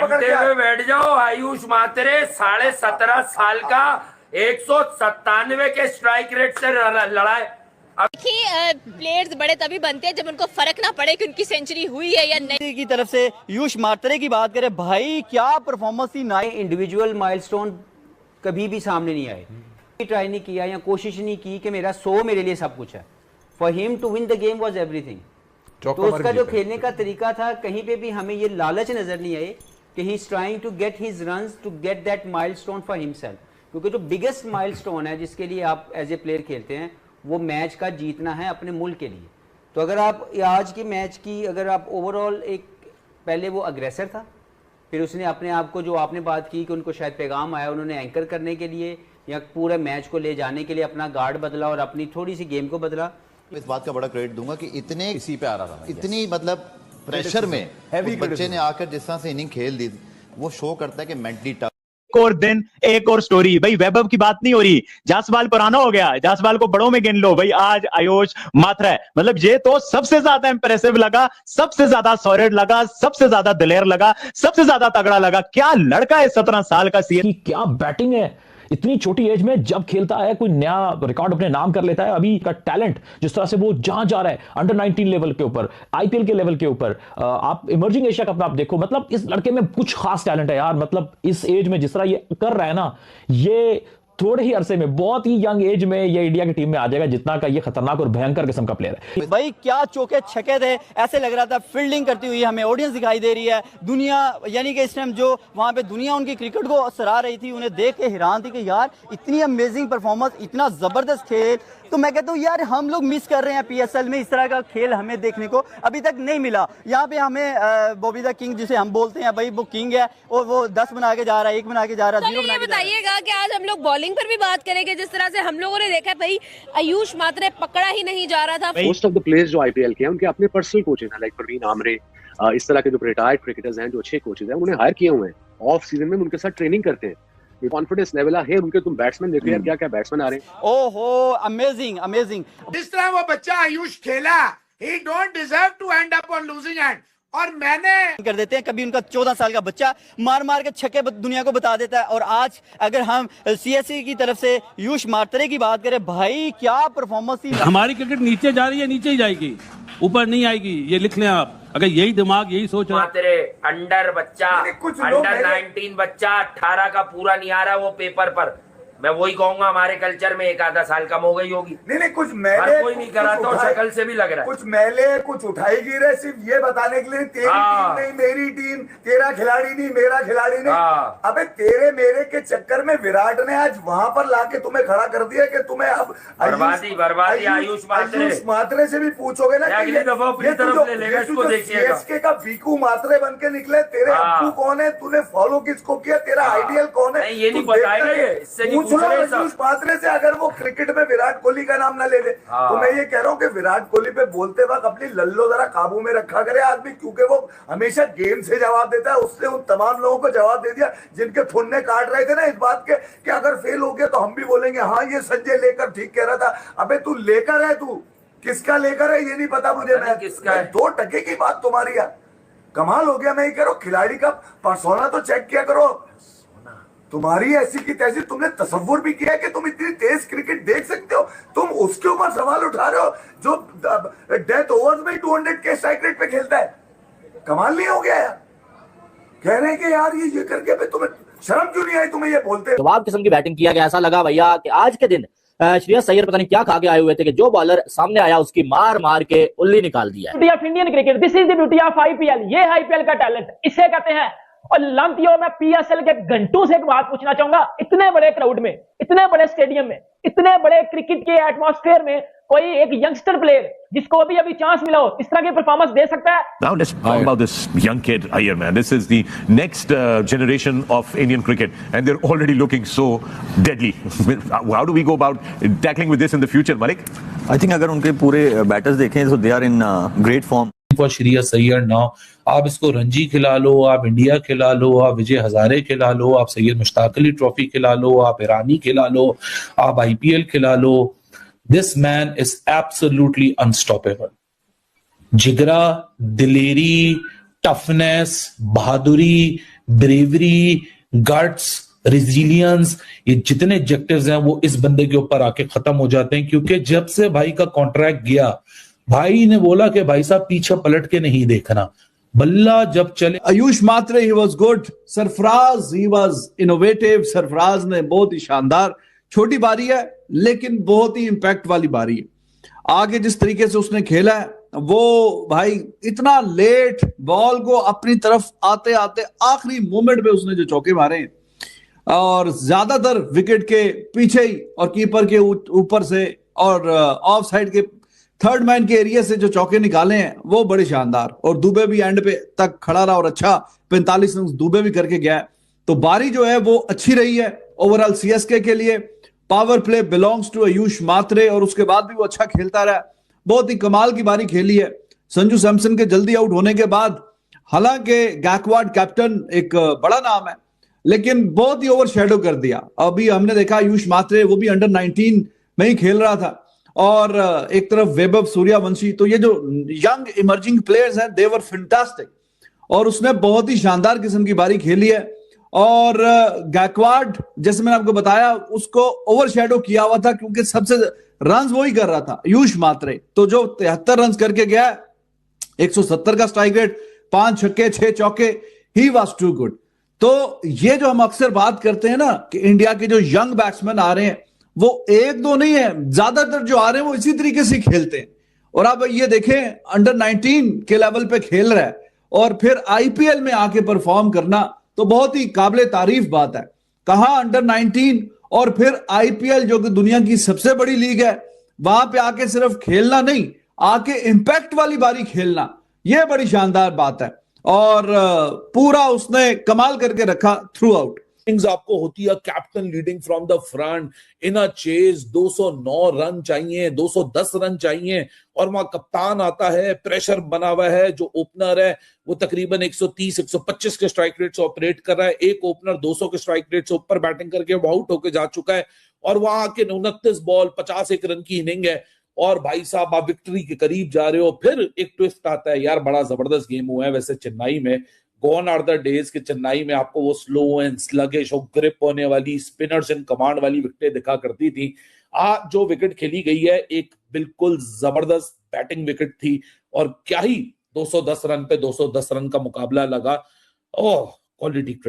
घूमते हुए बैठ जाओ। आयुष मात्रे 17.5 साल का 197 के स्ट्राइक रेट से लड़ा है। देखिए प्लेयर्स बड़े तभी बनते हैं जब उनको फर्क ना पड़े कि उनकी सेंचुरी हुई है या नहीं। की तरफ से आयुष मात्रे की बात करें, भाई क्या परफॉर्मेंस थी। ना इंडिविजुअल माइलस्टोन कभी भी सामने नहीं आए, ट्राई नहीं किया या कोशिश नहीं की कि मेरा 100 मेरे लिए सब कुछ है। For him to win the game was everything. तो उसका जो खेलने का तरीका था, कहीं पे भी हमें ये लालच नजर नहीं आई कि he is trying to get his runs to get that milestone for himself. क्योंकि जो बिगेस्ट माइलस्टोन है जिसके लिए आप एज ए प्लेयर खेलते हैं, वो मैच का जीतना है अपने मुल्क के लिए। तो अगर आप आज की मैच की अगर आप ओवरऑल एक, पहले वो अग्रेसर था, फिर उसने अपने आप को, जो आपने बात की कि उनको शायद पैगाम आया, उन्होंने एंकर करने के लिए या पूरे मैच को ले जाने के लिए अपना गार्ड बदला और अपनी थोड़ी सी गेम को बदला। इस बात का बड़ा क्रेडिट दूंगा कि इतने इसी पे आ रहा था, इतनी मतलब प्रेशर में बच्चे ने आकर जिस तरह से इनिंग खेल दी, वो शो करता है कि मेंटली टफ। एक और दिन एक और स्टोरी। भाई वैभव की बात नहीं हो रही, जासवाल पुराना हो गया, जासवाल को बड़ों में गिन लो। भाई आज आयुष मात्रा है, मतलब ये तो सबसे ज्यादा इंप्रेसिव लगा, सबसे ज्यादा सॉलिड लगा, सबसे ज्यादा दिलेर लगा, सबसे ज्यादा तगड़ा लगा। क्या लड़का है 17 साल का। सी क्या बैटिंग है, इतनी छोटी एज में जब खेलता है कोई नया रिकॉर्ड अपने नाम कर लेता है। अभी का टैलेंट जिस तरह से वो जहां जा रहा है, अंडर 19 लेवल के ऊपर, आईपीएल के लेवल के ऊपर, आप इमर्जिंग एशिया कप में आप देखो, मतलब इस लड़के में कुछ खास टैलेंट है यार। मतलब इस एज में जिस तरह ये कर रहा है ना, ये थोड़े ही अरसे में, बहुत ही यंग एज में ये इंडिया की टीम में आ जाएगा। जितना का ये खतरनाक और भयंकर किस्म का प्लेयर है। भाई क्या चौके छक्के थे, ऐसे लग रहा था फील्डिंग करती हुई हमें ऑडियंस दिखाई दे रही है। दुनिया यानी कि इस टाइम जो वहां पे दुनिया उनकी क्रिकेट को सराह रही थी, उन्हें देख के हैरान थी कि यार इतनी अमेजिंग परफॉर्मेंस, इतना जबरदस्त खेल। तो मैं कहता हूँ यार हम लोग मिस कर रहे हैं पीएसएल में, इस तरह का खेल हमें देखने को अभी तक नहीं मिला। यहाँ पे हमें बॉबी द किंग जिसे हम बोलते हैं, भाई वो किंग है और वो 10 बना के जा रहा है, 1 बना के जा रहा है, 0 बना के जा रहा है। बताइएगा कि आज हम लोग बॉलिंग पर भी बात करेंगे, जिस तरह से हम लोगों ने देखा भाई आयुष मात्रे पकड़ा ही नहीं जा रहा था। मोस्ट ऑफ द प्लेयर्स जो आईपीएल के हैं उनके अपने पर्सनल कोचेस हैं, लाइक परवीन आमरे, इस तरह के जो रिटायर्ड क्रिकेटर्स हैं, जो अच्छे कोचेस हैं, उन्हें हायर किए हुए हैं। ऑफ सीजन में उनके साथ ट्रेनिंग करते हैं। ये कॉन्फिडेंस लेवल है उनके। तुम बैट्समैन देखो यार, क्या क्या बैट्समैन आ रहे हैं। ओहो अमेजिंग अमेजिंग। जिस तरह वो बच्चा आयुष खेला, he don't deserve to end up on losing end. और मैंने कर देते हैं कभी उनका 14 साल का बच्चा मार मार के छक्के दुनिया को बता देता है। और आज अगर हम सीएससी की तरफ से आयुष मात्रे की बात करें, भाई क्या परफॉर्मेंस थी। हमारी क्रिकेट नीचे जा रही है, नीचे ही जाएगी, ऊपर नहीं आएगी, ये लिख लें आप। अगर यही दिमाग, यही सोच रहा मात्रे अंडर बच्चा, अंडर 19 बच्चा 18 का पूरा नहीं आ रहा वो पेपर पर। मैं वही कहूंगा हमारे कल्चर में 1 आधा साल कम हो गई होगी। नहीं कुछ मैले कोई नहीं करा तो शक्ल से भी लग रहा है। कुछ मैले कुछ उठाई गिरे सिर्फ ये बताने के लिए तेरी टीम नहीं मेरी टीम, तेरा खिलाड़ी नहीं मेरा खिलाड़ी नहीं। अबे तेरे मेरे के चक्कर में विराट ने आज वहां पर लाके तुम्हें खड़ा कर दिया कि तुम्हें अब बर्बादी आयुष मात्रे से भी पूछोगे ना सीएसके का वीकू मात्रे बन के निकले। तेरे अब्बू कौन है, तूने फॉलो किसको किया, तेरा आइडियल कौन है, ये नहीं बताएगा। आयुष मात्रे से अगर वो क्रिकेट में विराट कोहली का नाम ना ले ले, तो मैं ये कह रहा हूँ कि विराट कोहली पे बोलते वक्त अपनी लल्लो जरा काबू में रखा करे आदमी, क्योंकि वो हमेशा गेम से जवाब देता है। उसने उन तमाम लोगों को जवाब दे दिया जिनके थुन्ने काट रहे थे ना इस बात के कि अगर फेल हो गया तो हम भी बोलेंगे हाँ ये संजय लेकर ठीक कह रहा था। अबे तू लेकर है, तू किसका लेकर है ये नहीं पता मुझे। मैं 2 टके की बात तुम्हारी यार, कमाल हो गया। मैं ये कह रहा हूँ खिलाड़ी का पर्सोना तो चेक किया करो। तुम्हारी ऐसी की तैसी, तुमने तसव्वुर भी किया कि तुम इतनी तेज क्रिकेट देख सकते हो। तुम उसके ऊपर सवाल उठा रहे हो जो डेथ ओवर्स में 200 के स्ट्राइक रेट पे खेलता है। कमाल नहीं हो गया यार। कह रहे हैं कि यार ये करके पे तुम्हें शर्म क्यों नहीं आई, तुम्हें ये बोलते। जवाब किस्म की बैटिंग किया गया। ऐसा लगा भैया कि आज के दिन श्रेयस अय्यर पता नहीं क्या खा के आए हुए थे कि जो बॉलर सामने आया उसकी मार मार के उल्ली निकाल दिया। Beauty of Indian cricket, this is the beauty of IPL. ये आईपीएल का टैलेंट इसे कहते हैं। और लंपियो में पीएसएल के घंटों से एक बात पूछना चाहूंगा, इतने बड़े क्राउड में, इतने बड़े स्टेडियम में, इतने बड़े क्रिकेट के एटमॉस्फेयर में कोई एक यंगस्टर प्लेयर जिसको अभी अभी चांस मिला हो इस तरह की परफॉर्मेंस दे सकता है? Now let's talk about this young kid Iyer, man. This is the next generation of Indian cricket and they're already looking so deadly. How do we go about tackling with this in the future, Malik? I think अगर उनके पूरे batters देखें तो they are in great form. For Shreyas Iyer now, आप इसको रणजी खिला लो, आप India खिला लो, आप विजय हजारे खिला लो, आप सैयद मुश्ताक अली ट्रॉफी खिला लो, आप ईरानी खिला लो, आप आईपीएल खिला लो। This man is absolutely unstoppable. जिगरा, दिलेरी, टफनेस, बहादुरी, ब्रेवरी, गट्स, रेजिलियंस, ये जितने एडजेक्टिव्स हैं वो इस बंदे के ऊपर आके खत्म हो जाते हैं, क्योंकि जब से भाई का कॉन्ट्रैक्ट गया, भाई ने बोला कि भाई साहब पीछे पलट के नहीं देखना, बल्ला जब चले। Ayush Mhatre he was good, Sarfaraz he was innovative, Sarfaraz ने बहुत ही शानदार, छोटी बारी है लेकिन बहुत ही इंपैक्ट वाली बारी है। आगे जिस तरीके से उसने खेला है वो भाई इतना लेट बॉल को अपनी तरफ आते आते आखिरी मोमेंट में उसने जो चौके मारे हैं और ज्यादातर विकेट के पीछे ही और कीपर के ऊपर से और ऑफ साइड के थर्ड मैन के एरिया से जो चौके निकाले हैं वो बड़े शानदार, और दुबे भी एंड पे तक खड़ा रहा और अच्छा 45 रन दुबे भी करके गया। तो बारी जो है वो अच्छी रही है ओवरऑल सीएसके के लिए। Power play belongs to Ayush Mhatre और उसके बाद भी वो अच्छा खेलता रहा, बहुत ही कमाल की बारी खेली है। संजू सैमसन के जल्दी आउट होने के बाद, हालांकि गैकवाड कैप्टन एक बड़ा नाम है लेकिन बहुत ही ओवर शेडो कर दिया। अभी हमने देखा आयुष मात्रे वो भी अंडर 19 में ही खेल रहा था और एक तरफ वैभव सूर्यवंशी, तो ये जो यंग इमर्जिंग प्लेयर्स हैं दे वर फैंटास्टिक और उसने बहुत ही शानदार किस्म की बारी खेली है। और गैकवाड जैसे मैंने आपको बताया उसको ओवर शेडो किया हुआ था क्योंकि सबसे रन वही कर रहा था आयुष मात्रे, तो जो 73 रन करके गया 170 का स्ट्राइक रेट, 5 छक्के 6 चौके, ही वाज टू गुड। तो ये जो हम अक्सर बात करते हैं ना कि इंडिया के जो यंग बैट्समैन आ रहे हैं वो एक दो नहीं है, ज्यादातर जो आ रहे हैं वो इसी तरीके से खेलते हैं। और आप ये देखें अंडर 19 के लेवल पे खेल रहा है और फिर आईपीएल में आके परफॉर्म करना तो बहुत ही काबिले तारीफ बात है। कहां अंडर 19 और फिर आईपीएल जो कि दुनिया की सबसे बड़ी लीग है वहां पे आके सिर्फ खेलना नहीं, आके इंपैक्ट वाली बारी खेलना, यह बड़ी शानदार बात है और पूरा उसने कमाल करके रखा थ्रू आउट। आपको होती है captain leading from the front in a chase, 209 run चाहिए, 210 रन चाहिए और वहां कप्तान आता है, प्रेशर बना हुआ है, जो ओपनर है वो तकरीबन 130-125 के स्ट्राइक रेट से ऑपरेट कर रहा है, एक ओपनर 200 के स्ट्राइक रेट से ऊपर बैटिंग करके वो आउट होके जा चुका है और वहां आके 29 बॉल 51 रन की इनिंग है और भाई साहब आप विक्ट्री के करीब जा रहे हो। फिर एक ट्विस्ट आता है यार, बड़ा जबरदस्त गेम हुआ है वैसे चेन्नई में, गॉन आर द डेज के चेन्नई में आपको वो स्लो एंड स्लगिश और ग्रिप होने वाली स्पिनर्स इन कमांड वाली विकेटें दिखा करती थी। आज जो विकेट खेली गई है एक बिल्कुल जबरदस्त बैटिंग विकेट थी और क्या ही 210 रन पे 210 रन का मुकाबला लगा। ओह क्वालिटी क्रिकेट।